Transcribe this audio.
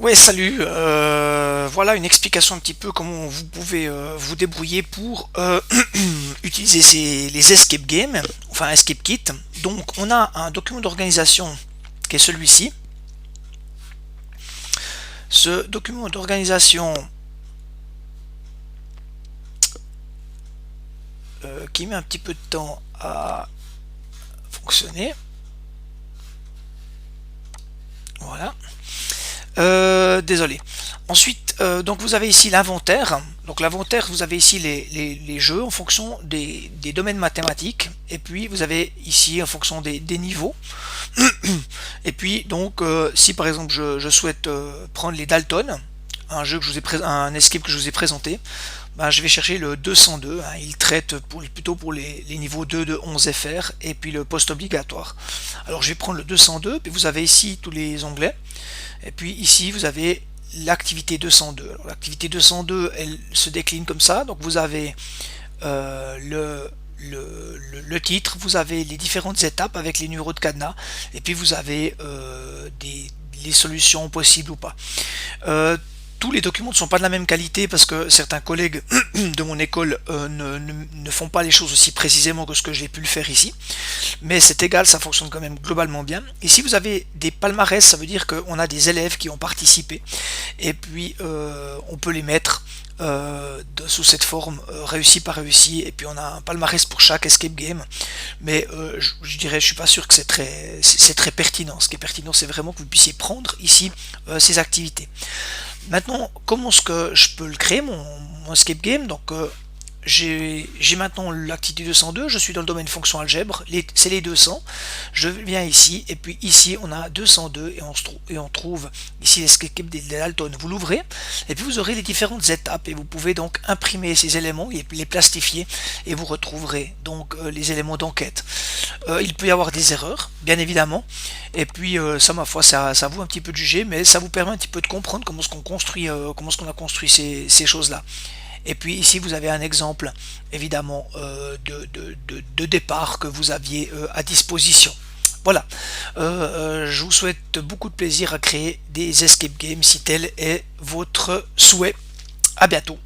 Ouais, salut. Voilà une explication un petit peu comment vous pouvez vous débrouiller pour utiliser les escape games, enfin escape kit. Donc, on a un document d'organisation qui est celui-ci. Ce document d'organisation qui met un petit peu de temps à fonctionner. Voilà. Désolé. Ensuite, donc vous avez ici l'inventaire. Donc l'inventaire, vous avez ici les jeux en fonction des domaines mathématiques. Et puis vous avez ici en fonction des niveaux. Et puis donc si par exemple je souhaite prendre les Dalton, un jeu que je vous ai un escape que je vous ai présenté, ben, je vais chercher le 202, hein. Il traite plutôt pour les niveaux 2 de 11 FR et puis le poste obligatoire. Alors je vais prendre le 202, puis vous avez ici tous les onglets. Et puis ici, vous avez l'activité 202. L'activité 202, elle se décline comme ça. Donc vous avez le titre, vous avez les différentes étapes avec les numéros de cadenas, et puis vous avez les solutions possibles ou pas. Tous les documents ne sont pas de la même qualité parce que certains collègues de mon école ne font pas les choses aussi précisément que ce que j'ai pu le faire ici. Mais c'est égal, ça fonctionne quand même globalement bien. Ici, vous avez des palmarès, ça veut dire qu'on a des élèves qui ont participé. Et puis, on peut les mettre sous cette forme, réussi par réussi. Et puis, on a un palmarès pour chaque escape game. Mais je dirais, je suis pas sûr que c'est très pertinent. Ce qui est pertinent, c'est vraiment que vous puissiez prendre ici ces activités. Maintenant, comment est-ce que je peux le créer, mon escape game? Donc, j'ai maintenant l'activité 202, je suis dans le domaine fonction algèbre, c'est les 200, je viens ici, et puis ici on a 202, et on trouve ici l'escape des Dalton. Vous l'ouvrez, et puis vous aurez les différentes étapes, et vous pouvez donc imprimer ces éléments, et les plastifier, et vous retrouverez donc les éléments d'enquête. Il peut y avoir des erreurs, bien évidemment, et puis ça, ma foi, ça vaut un petit peu de juger, mais ça vous permet un petit peu de comprendre comment est-ce qu'on construit, comment est-ce qu'on a construit ces choses-là. Et puis ici vous avez un exemple évidemment de départ que vous aviez à disposition. Voilà, je vous souhaite beaucoup de plaisir à créer des escape games si tel est votre souhait. À bientôt.